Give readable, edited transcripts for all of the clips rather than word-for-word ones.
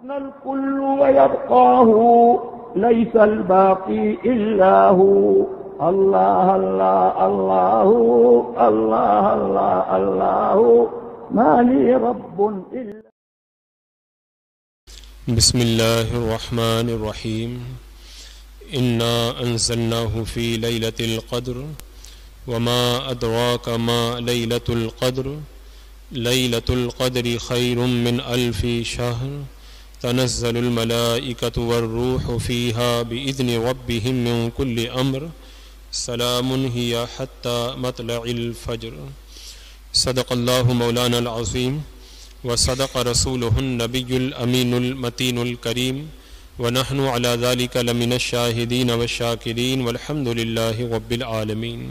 يفنى الكل ويبقى هو ليس الباقي إلا هو الله الله الله الله الله الله ما لي رب إلا. بسم الله الرحمن الرحيم. إنا أنزلناه في ليلة القدر وما أدراك ما ليلة القدر ليلة القدر خير من 1000 شهر تنزل الملائكة والروح فيها بإذن ربهم من كل أمر سلام هي حتى مطلع الفجر. صدق الله مولانا العظيم وصدق رسوله النبي الأمين المتين الكريم ونحن على ذلك لمن الشاهدين والشاكرين والحمد لله رب العالمين.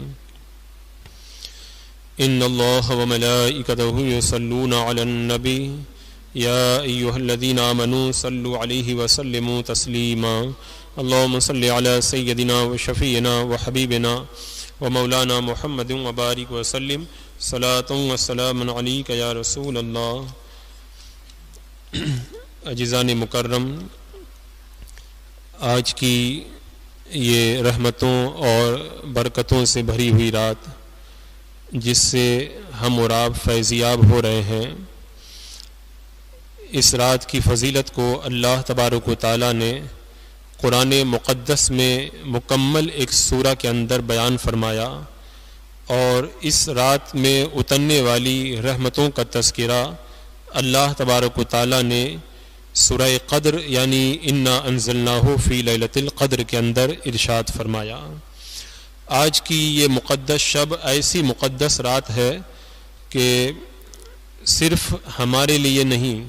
إن الله وملائكته يصلون على النبي يا أيها الذين آمنوا صلوا عليه وسلموا تسليما. اللهم صل على سيدنا وشفينا وحبيبنا ومولانا محمد وبارك وسلم صلاة وسلام عليك يا رسول الله. عزیزان مکرم، آج کی یہ رحمتوں اور برکتوں سے بھری ہوئی رات جس سے ہم اور آپ فیضیاب ہو رہے ہیں، اس رات کی فضیلت کو اللہ تبارک و تعالیٰ نے قرآن مقدس میں مکمل ایک سورہ کے اندر بیان فرمایا، اور اس رات میں اترنے والی رحمتوں کا تذکرہ اللہ تبارک و تعالیٰ نے سورہ قدر یعنی انا انزلناہ فی لیلۃ القدر کے اندر ارشاد فرمایا۔ آج کی یہ مقدس شب ایسی مقدس رات ہے کہ صرف ہمارے لیے نہیں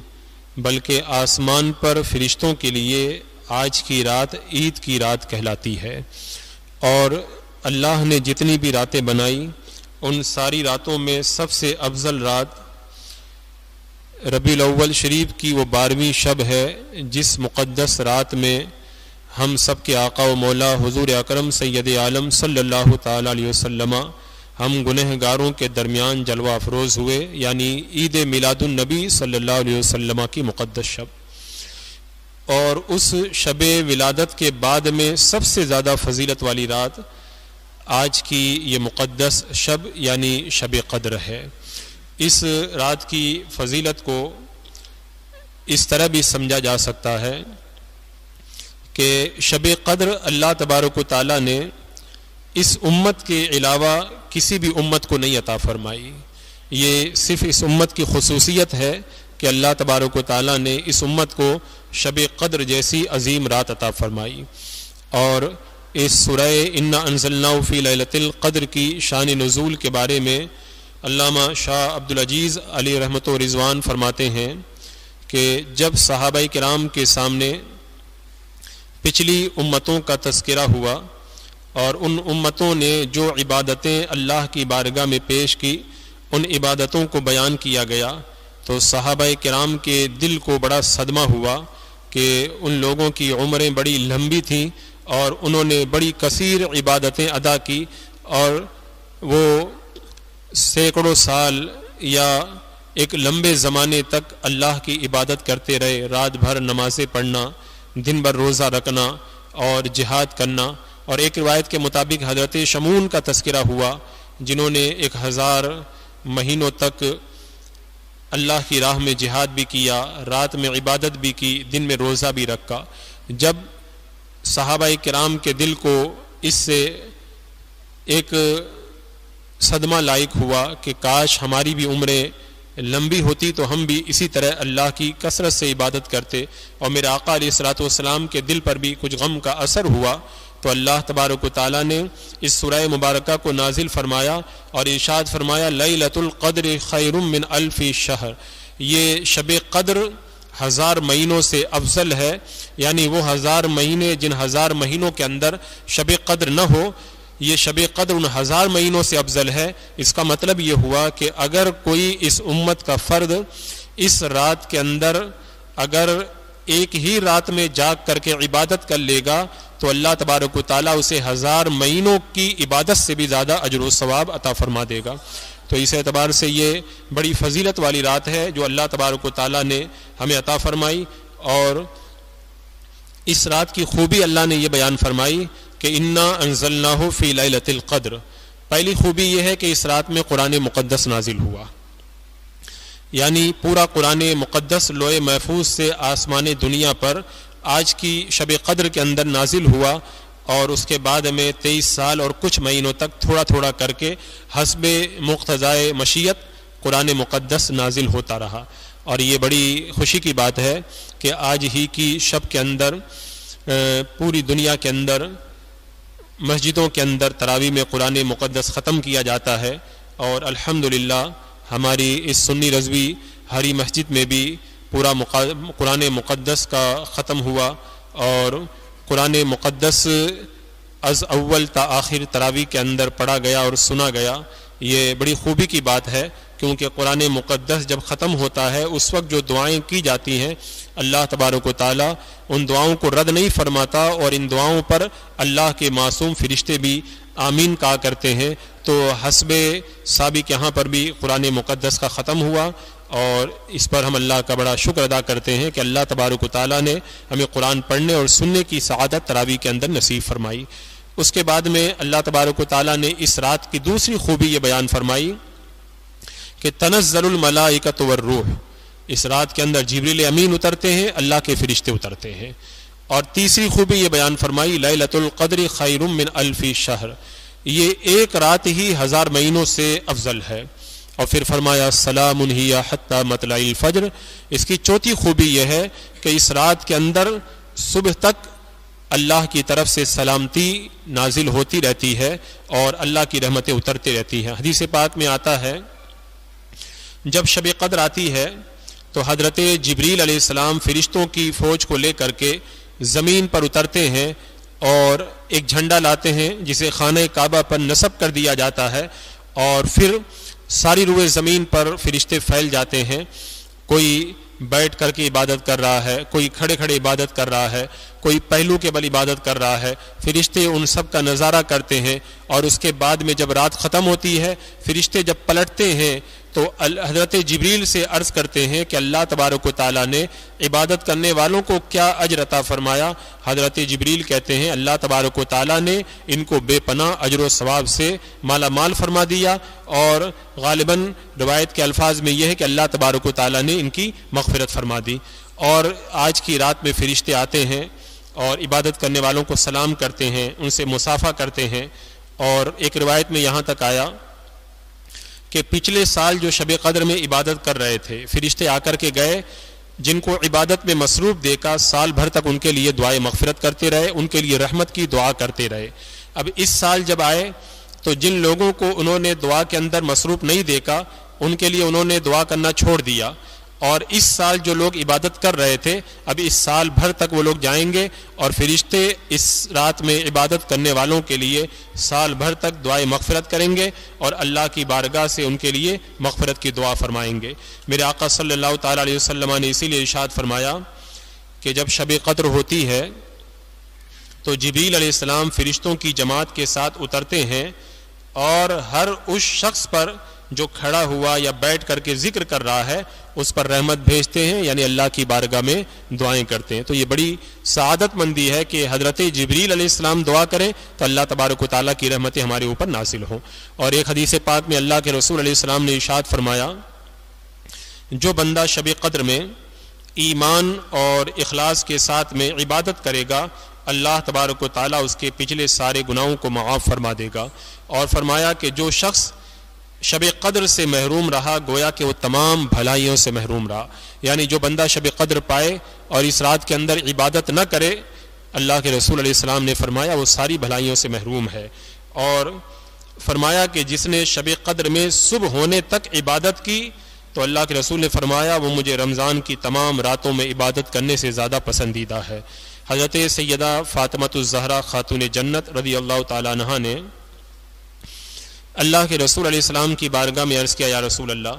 بلکہ آسمان پر فرشتوں کے لیے آج کی رات عید کی رات کہلاتی ہے، اور اللہ نے جتنی بھی راتیں بنائی ان ساری راتوں میں سب سے افضل رات ربیع الاول شریف کی وہ 12ویں شب ہے، جس مقدس رات میں ہم سب کے آقا و مولا حضور اکرم سید عالم صلی اللہ تعالی علیہ وسلم ہم گنہگاروں کے درمیان جلوہ افروز ہوئے، یعنی عید میلاد النبی صلی اللہ علیہ وسلم کی مقدس شب۔ اور اس شب ولادت کے بعد میں سب سے زیادہ فضیلت والی رات آج کی یہ مقدس شب یعنی شب قدر ہے۔ اس رات کی فضیلت کو اس طرح بھی سمجھا جا سکتا ہے کہ شب قدر اللہ تبارک و تعالیٰ نے اس امت کے علاوہ کسی بھی امت کو نہیں عطا فرمائی۔ یہ صرف اس امت کی خصوصیت ہے کہ اللہ تبارک و تعالیٰ نے اس امت کو شب قدر جیسی عظیم رات عطا فرمائی۔ اور اس سورہ انا انزلناہ فی لیلۃ القدر کی شان نزول کے بارے میں علامہ شاہ عبدالعزیز علی رحمۃ و رضوان فرماتے ہیں کہ جب صحابہ کرام کے سامنے پچھلی امتوں کا تذکرہ ہوا اور ان امتوں نے جو عبادتیں اللہ کی بارگاہ میں پیش کی ان عبادتوں کو بیان کیا گیا تو صحابہ کرام کے دل کو بڑا صدمہ ہوا کہ ان لوگوں کی عمریں بڑی لمبی تھیں اور انہوں نے بڑی کثیر عبادتیں ادا کی، اور وہ سینکڑوں سال یا ایک لمبے زمانے تک اللہ کی عبادت کرتے رہے، رات بھر نمازیں پڑھنا، دن بھر روزہ رکھنا اور جہاد کرنا۔ اور ایک روایت کے مطابق حضرت شمعون کا تذکرہ ہوا جنہوں نے 1000 مہینوں تک اللہ کی راہ میں جہاد بھی کیا، رات میں عبادت بھی کی، دن میں روزہ بھی رکھا۔ جب صحابہ کرام کے دل کو اس سے ایک صدمہ لائق ہوا کہ کاش ہماری بھی عمریں لمبی ہوتی تو ہم بھی اسی طرح اللہ کی کثرت سے عبادت کرتے، اور میرے آقا علیہ الصلوۃ والسلام کے دل پر بھی کچھ غم کا اثر ہوا، تو اللہ تبارک و تعالیٰ نے اس سورہ مبارکہ کو نازل فرمایا اور ارشاد فرمایا لیلۃ القدر خیر من 1000 شہر۔ یہ شب قدر 1000 مہینوں سے افضل ہے، یعنی وہ 1000 مہینے جن 1000 مہینوں کے اندر شب قدر نہ ہو، یہ شب قدر ان 1000 مہینوں سے افضل ہے۔ اس کا مطلب یہ ہوا کہ اگر کوئی اس امت کا فرد اس رات کے اندر اگر ایک ہی رات میں جاگ کر کے عبادت کر لے گا تو اللہ تبارک و تعالیٰ اسے 1000 مہینوں کی عبادت سے بھی زیادہ اجر و ثواب عطا فرما دے گا۔ تو اس اعتبار سے یہ بڑی فضیلت والی رات ہے جو اللہ تبارک و تعالیٰ نے ہمیں عطا فرمائی، اور اس رات کی خوبی اللہ نے یہ بیان فرمائی کہ انا انزلناہ فی لیلۃ القدر. پہلی خوبی یہ ہے کہ اس رات میں قرآن مقدس نازل ہوا، یعنی پورا قرآن مقدس لوح محفوظ سے آسمان دنیا پر آج کی شب قدر کے اندر نازل ہوا، اور اس کے بعد میں 23 سال اور کچھ مہینوں تک تھوڑا تھوڑا کر کے حسب مقتضائے مشیت قرآن مقدس نازل ہوتا رہا. اور یہ بڑی خوشی کی بات ہے کہ آج ہی کی شب کے اندر پوری دنیا کے اندر مسجدوں کے اندر تراویح میں قرآن مقدس ختم کیا جاتا ہے، اور الحمدللہ ہماری اس سنی رضوی ہری مسجد میں بھی پورا قرآن مقدس کا ختم ہوا، اور قرآن مقدس از اول تا آخر تراویح کے اندر پڑھا گیا اور سنا گیا. یہ بڑی خوبی کی بات ہے، کیونکہ قرآن مقدس جب ختم ہوتا ہے اس وقت جو دعائیں کی جاتی ہیں اللہ تبارک و تعالی ان دعاؤں کو رد نہیں فرماتا، اور ان دعاؤں پر اللہ کے معصوم فرشتے بھی آمین کہا کرتے ہیں. تو حسب سابق یہاں پر بھی قرآن مقدس کا ختم ہوا، اور اس پر ہم اللہ کا بڑا شکر ادا کرتے ہیں کہ اللہ تبارک و تعالیٰ نے ہمیں قرآن پڑھنے اور سننے کی سعادت تراویح کے اندر نصیب فرمائی. اس کے بعد میں اللہ تبارک و تعالیٰ نے اس رات کی دوسری خوبی یہ بیان فرمائی کہ تنزل الملائکۃ والروح. اس رات کے اندر جبریل امین اترتے ہیں، اللہ کے فرشتے اترتے ہیں. اور تیسری خوبی یہ بیان فرمائی لیلۃ القدر خیر من الف شہر، یہ ایک رات ہی 1000 مہینوں سے افضل ہے. اور پھر فرمایا سلام ہی حتی مطلع الفجر. اس کی چوتھی خوبی یہ ہے کہ اس رات کے اندر صبح تک اللہ کی طرف سے سلامتی نازل ہوتی رہتی ہے اور اللہ کی رحمتیں اترتی رہتی ہیں. حدیث پاک میں آتا ہے جب شب قدر آتی ہے تو حضرت جبریل علیہ السلام فرشتوں کی فوج کو لے کر کے زمین پر اترتے ہیں اور ایک جھنڈا لاتے ہیں جسے خانہ کعبہ پر نصب کر دیا جاتا ہے، اور پھر ساری روئے زمین پر فرشتے پھیل جاتے ہیں. کوئی بیٹھ کر کے عبادت کر رہا ہے، کوئی کھڑے کھڑے عبادت کر رہا ہے، کوئی پہلو کے بل عبادت کر رہا ہے. فرشتے ان سب کا نظارہ کرتے ہیں، اور اس کے بعد میں جب رات ختم ہوتی ہے فرشتے جب پلٹتے ہیں تو حضرت جبریل سے عرض کرتے ہیں کہ اللہ تبارک و تعالیٰ نے عبادت کرنے والوں کو کیا اجر عطا فرمایا. حضرت جبریل کہتے ہیں اللہ تبارک و تعالیٰ نے ان کو بے پناہ اجر و ثواب سے مالا مال فرما دیا، اور غالباً روایت کے الفاظ میں یہ ہے کہ اللہ تبارک و تعالیٰ نے ان کی مغفرت فرما دی. اور آج کی رات میں فرشتے آتے ہیں اور عبادت کرنے والوں کو سلام کرتے ہیں، ان سے مصافحہ کرتے ہیں. اور ایک روایت میں یہاں تک آیا کہ پچھلے سال جو شب قدر میں عبادت کر رہے تھے فرشتے آ کر کے گئے، جن کو عبادت میں مصروف دیکھا سال بھر تک ان کے لیے دعائیں مغفرت کرتے رہے، ان کے لیے رحمت کی دعا کرتے رہے. اب اس سال جب آئے تو جن لوگوں کو انہوں نے دعا کے اندر مصروف نہیں دیکھا ان کے لیے انہوں نے دعا کرنا چھوڑ دیا. اور اس سال جو لوگ عبادت کر رہے تھے اب اس سال بھر تک وہ لوگ جائیں گے اور فرشتے اس رات میں عبادت کرنے والوں کے لیے سال بھر تک دعائیں مغفرت کریں گے اور اللہ کی بارگاہ سے ان کے لیے مغفرت کی دعا فرمائیں گے. میرے آقا صلی اللہ تعالیٰ علیہ وسلم نے اسی لیے ارشاد فرمایا کہ جب شب قدر ہوتی ہے تو جبریل علیہ السلام فرشتوں کی جماعت کے ساتھ اترتے ہیں اور ہر اس شخص پر جو کھڑا ہوا یا بیٹھ کر کے ذکر کر رہا ہے اس پر رحمت بھیجتے ہیں، یعنی اللہ کی بارگاہ میں دعائیں کرتے ہیں. تو یہ بڑی سعادت مندی ہے کہ حضرت جبریل علیہ السلام دعا کریں تو اللہ تبارک و تعالیٰ کی رحمتیں ہمارے اوپر نازل ہوں. اور ایک حدیث پاک میں اللہ کے رسول علیہ السلام نے ارشاد فرمایا جو بندہ شب قدر میں ایمان اور اخلاص کے ساتھ میں عبادت کرے گا اللہ تبارک و تعالیٰ اس کے پچھلے سارے گناہوں کو معاف فرما دے گا. اور فرمایا کہ جو شخص شب قدر سے محروم رہا گویا کہ وہ تمام بھلائیوں سے محروم رہا. یعنی جو بندہ شب قدر پائے اور اس رات کے اندر عبادت نہ کرے اللہ کے رسول علیہ السلام نے فرمایا وہ ساری بھلائیوں سے محروم ہے. اور فرمایا کہ جس نے شب قدر میں صبح ہونے تک عبادت کی تو اللہ کے رسول نے فرمایا وہ مجھے رمضان کی تمام راتوں میں عبادت کرنے سے زیادہ پسندیدہ ہے. حضرت سیدہ فاطمۃ الزہرا خاتون جنت رضی اللہ تعالیٰ عنہا نے اللہ کے رسول علیہ السلام کی بارگاہ میں عرض کیا یا رسول اللہ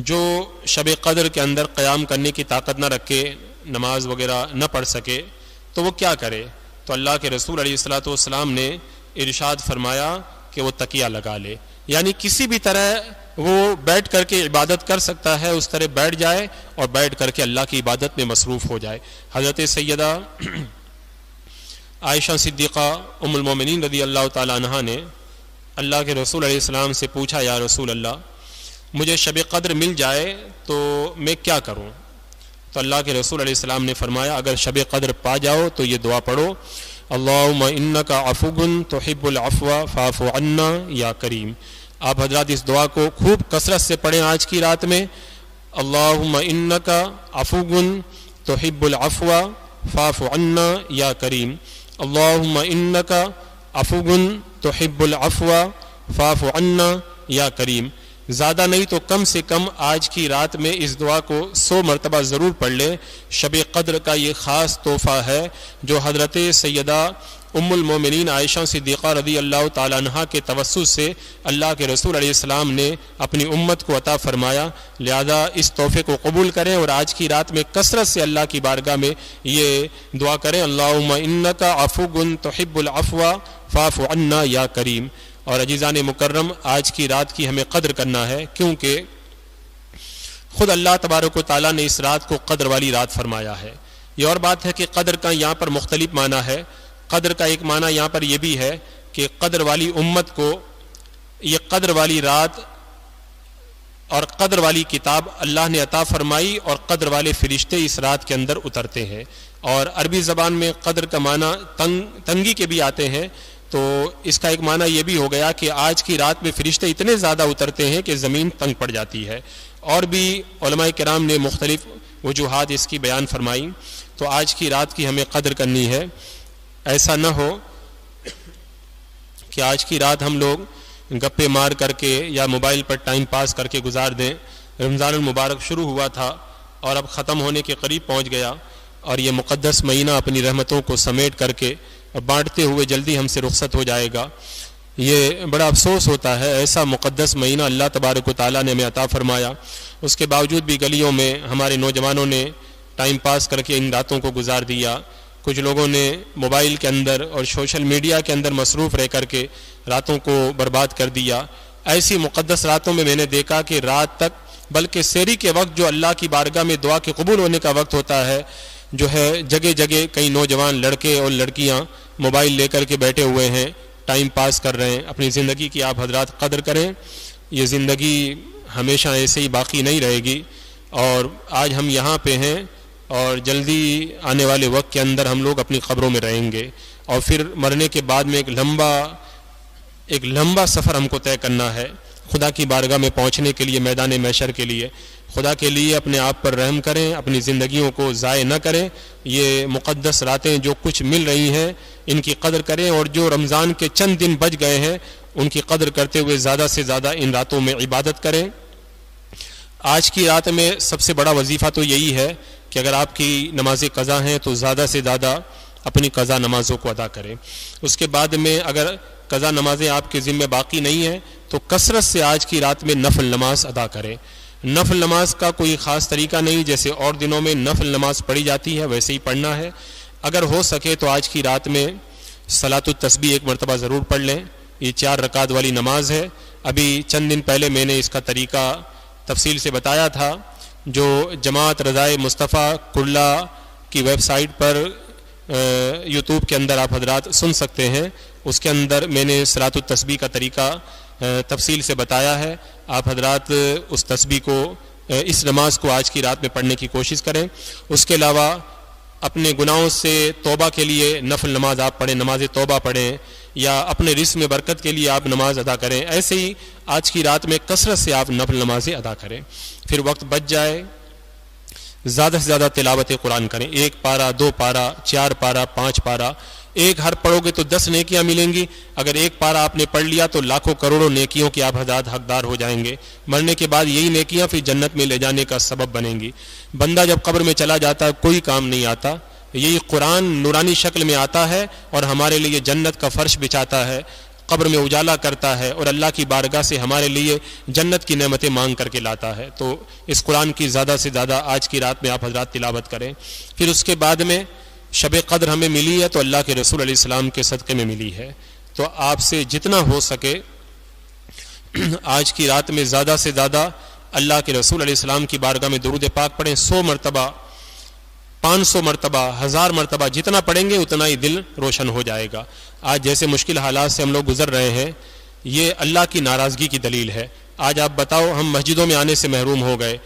جو شب قدر کے اندر قیام کرنے کی طاقت نہ رکھے نماز وغیرہ نہ پڑھ سکے تو وہ کیا کرے؟ تو اللہ کے رسول علیہ السلام نے ارشاد فرمایا کہ وہ تکیہ لگا لے، یعنی کسی بھی طرح وہ بیٹھ کر کے عبادت کر سکتا ہے اس طرح بیٹھ جائے اور بیٹھ کر کے اللہ کی عبادت میں مصروف ہو جائے۔ حضرت سیدہ عائشہ صدیقہ ام المومنین رضی اللہ تعالی عنہا نے اللہ کے رسول علیہ السلام سے پوچھا، یا رسول اللہ مجھے شب قدر مل جائے تو میں کیا کروں؟ تو اللہ کے رسول علیہ السلام نے فرمایا اگر شب قدر پا جاؤ تو یہ دعا پڑھو، اللہم انک عفو تحب العفو فاعف عنا یا کریم۔ آپ حضرات اس دعا کو خوب کثرت سے پڑھیں آج کی رات میں، اللہم انک عفو تحب العفو فاعف عنا یا کریم، اللہم انک عفو تحب العفو فاعف عنا یا کریم۔ زیادہ نہیں تو کم سے کم آج کی رات میں اس دعا کو 100 مرتبہ ضرور پڑھ لیں۔ شب قدر کا یہ خاص تحفہ ہے جو حضرت سیدہ ام المومنین عائشہ صدیقہ رضی اللہ تعالی عنہا کے توسط سے اللہ کے رسول علیہ السلام نے اپنی امت کو عطا فرمایا، لہذا اس تحفے کو قبول کریں اور آج کی رات میں کثرت سے اللہ کی بارگاہ میں یہ دعا کریں، اللہم انک عفو تحب العفو فاعف عنا یا کریم۔ اور عزیزان مکرم، آج کی رات کی ہمیں قدر کرنا ہے، کیونکہ خود اللہ تبارک و تعالیٰ نے اس رات کو قدر والی رات فرمایا ہے۔ یہ اور بات ہے کہ قدر کا یہاں پر مختلف معنی ہے۔ قدر کا ایک معنی یہاں پر یہ بھی ہے کہ قدر والی امت کو یہ قدر والی رات اور قدر والی کتاب اللہ نے عطا فرمائی اور قدر والے فرشتے اس رات کے اندر اترتے ہیں۔ اور عربی زبان میں قدر کا معنی تنگی کے بھی آتے ہیں، تو اس کا ایک معنی یہ بھی ہو گیا کہ آج کی رات میں فرشتے اتنے زیادہ اترتے ہیں کہ زمین تنگ پڑ جاتی ہے۔ اور بھی علماء کرام نے مختلف وجوہات اس کی بیان فرمائی۔ تو آج کی رات کی ہمیں قدر کرنی ہے، ایسا نہ ہو کہ آج کی رات ہم لوگ گپے مار کر کے یا موبائل پر ٹائم پاس کر کے گزار دیں۔ رمضان المبارک شروع ہوا تھا اور اب ختم ہونے کے قریب پہنچ گیا، اور یہ مقدس مہینہ اپنی رحمتوں کو سمیٹ کر کے اور بانٹتے ہوئے جلدی ہم سے رخصت ہو جائے گا۔ یہ بڑا افسوس ہوتا ہے، ایسا مقدس مہینہ اللہ تبارک و تعالیٰ نے ہمیں عطا فرمایا، اس کے باوجود بھی گلیوں میں ہمارے نوجوانوں نے ٹائم پاس کر کے ان راتوں کو گزار دیا۔ کچھ لوگوں نے موبائل کے اندر اور سوشل میڈیا کے اندر مصروف رہ کر کے راتوں کو برباد کر دیا۔ ایسی مقدس راتوں میں نے دیکھا کہ رات تک، بلکہ سحری کے وقت جو اللہ کی بارگاہ میں دعا کے قبول ہونے کا وقت ہوتا ہے، جو ہے جگہ جگہ کئی نوجوان لڑکے اور لڑکیاں موبائل لے کر کے بیٹھے ہوئے ہیں، ٹائم پاس کر رہے ہیں۔ اپنی زندگی کی آپ حضرات قدر کریں، یہ زندگی ہمیشہ ایسے ہی باقی نہیں رہے گی، اور آج ہم یہاں پہ ہیں اور جلدی آنے والے وقت کے اندر ہم لوگ اپنی قبروں میں رہیں گے، اور پھر مرنے کے بعد میں ایک لمبا سفر ہم کو طے کرنا ہے خدا کی بارگاہ میں پہنچنے کے لیے، میدان محشر کے لیے۔ خدا کے لیے اپنے آپ پر رحم کریں، اپنی زندگیوں کو ضائع نہ کریں۔ یہ مقدس راتیں جو کچھ مل رہی ہیں ان کی قدر کریں، اور جو رمضان کے چند دن بچ گئے ہیں ان کی قدر کرتے ہوئے زیادہ سے زیادہ ان راتوں میں عبادت کریں۔ آج کی رات میں سب سے بڑا وظیفہ تو یہی ہے کہ اگر آپ کی نماز قضا ہیں تو زیادہ سے زیادہ اپنی قضا نمازوں کو ادا کریں۔ اس کے بعد میں اگر قضا نمازیں آپ کے ذمہ باقی نہیں ہیں تو کثرت سے آج کی رات میں نفل نماز ادا کریں۔ نفل نماز کا کوئی خاص طریقہ نہیں، جیسے اور دنوں میں نفل نماز پڑھی جاتی ہے ویسے ہی پڑھنا ہے۔ اگر ہو سکے تو آج کی رات میں صلاۃ التسبیح ایک مرتبہ ضرور پڑھ لیں۔ یہ 4 رکعت والی نماز ہے۔ ابھی چند دن پہلے میں نے اس کا طریقہ تفصیل سے بتایا تھا، جو جماعت رضائے مصطفیٰ کرلا کی ویب سائٹ پر یوٹیوب کے اندر آپ حضرات سن سکتے ہیں۔ اس کے اندر میں نے صلاۃ التسبیح کا طریقہ تفصیل سے بتایا ہے۔ آپ حضرات اس تسبیح کو، اس نماز کو آج کی رات میں پڑھنے کی کوشش کریں۔ اس کے علاوہ اپنے گناہوں سے توبہ کے لیے نفل نماز آپ پڑھیں، نماز توبہ پڑھیں، یا اپنے رزق میں برکت کے لیے آپ نماز ادا کریں۔ ایسے ہی آج کی رات میں کثرت سے آپ نفل نمازیں ادا کریں۔ پھر وقت بچ جائے زیادہ سے زیادہ تلاوت قرآن کریں، 1 پارہ 2 پارہ 4 پارہ 5 پارہ، ایک ہر پڑھو گے تو 10 نیکیاں ملیں گی۔ اگر 1 پارہ آپ نے پڑھ لیا تو لاکھوں کروڑوں نیکیوں کے آپ حضرات حقدار ہو جائیں گے۔ مرنے کے بعد یہی نیکیاں پھر جنت میں لے جانے کا سبب بنیں گی۔ بندہ جب قبر میں چلا جاتا ہے کوئی کام نہیں آتا، یہی قرآن نورانی شکل میں آتا ہے اور ہمارے لیے جنت کا فرش بچھاتا ہے، قبر میں اجالا کرتا ہے، اور اللہ کی بارگاہ سے ہمارے لیے جنت کی نعمتیں مانگ کر کے لاتا ہے۔ تو اس قرآن کی زیادہ سے زیادہ آج کی رات میں آپ حضرات تلاوت کریں۔ پھر اس کے بعد میں شب قدر ہمیں ملی ہے تو اللہ کے رسول علیہ السلام کے صدقے میں ملی ہے، تو آپ سے جتنا ہو سکے آج کی رات میں زیادہ سے زیادہ اللہ کے رسول علیہ السلام کی بارگاہ میں درود پاک پڑھیں. 100 مرتبہ، 500 مرتبہ، 1000 مرتبہ، جتنا پڑھیں گے اتنا ہی دل روشن ہو جائے گا. آج جیسے مشکل حالات سے ہم لوگ گزر رہے ہیں، یہ اللہ کی ناراضگی کی دلیل ہے. آج آپ بتاؤ، ہم مسجدوں میں آنے سے محروم ہو گئے،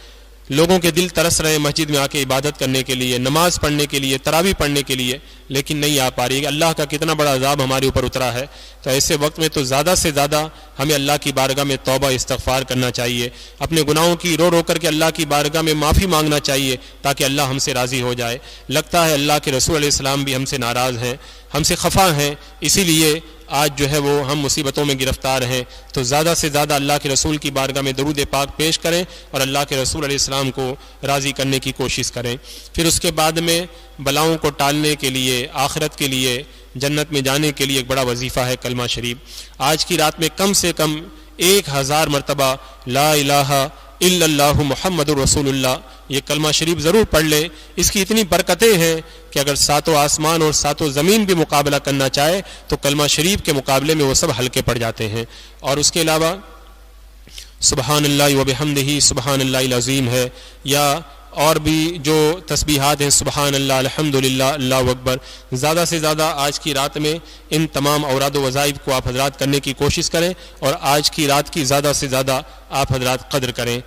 لوگوں کے دل ترس رہے ہیں مسجد میں آ کے عبادت کرنے کے لیے، نماز پڑھنے کے لیے، تراویح پڑھنے کے لیے، لیکن نہیں آ پا رہی. اللہ کا کتنا بڑا عذاب ہمارے اوپر اترا ہے. تو ایسے وقت میں تو زیادہ سے زیادہ ہمیں اللہ کی بارگاہ میں توبہ استغفار کرنا چاہیے، اپنے گناہوں کی رو رو کر کے اللہ کی بارگاہ میں معافی مانگنا چاہیے تاکہ اللہ ہم سے راضی ہو جائے. لگتا ہے اللہ کے رسول علیہ السلام بھی ہم سے ناراض ہیں، ہم سے خفا ہیں، اسی لیے آج جو ہے وہ ہم مصیبتوں میں گرفتار ہیں. تو زیادہ سے زیادہ اللہ کے رسول کی بارگاہ میں درود پاک پیش کریں اور اللہ کے رسول علیہ السلام کو راضی کرنے کی کوشش کریں. پھر اس کے بعد میں بلاؤں کو ٹالنے کے لیے، آخرت کے لیے، جنت میں جانے کے لیے ایک بڑا وظیفہ ہے کلمہ شریف. آج کی رات میں کم سے کم 1000 مرتبہ لا الہ الا اللہ محمد الرسول اللہ یہ کلمہ شریف ضرور پڑھ لیں. اس کی اتنی برکتیں ہیں کہ اگر 7 آسمان اور 7 زمین بھی مقابلہ کرنا چاہے تو کلمہ شریف کے مقابلے میں وہ سب ہلکے پڑ جاتے ہیں. اور اس کے علاوہ سبحان اللہ و بحمدہ سبحان اللہ العظیم ہے، یا اور بھی جو تسبیحات ہیں، سبحان اللہ، الحمدللہ، اللہ اکبر. زیادہ سے زیادہ آج کی رات میں ان تمام اوراد و وظائف کو آپ حضرات کرنے کی کوشش کریں اور آج کی رات کی زیادہ سے زیادہ آپ حضرات قدر کریں.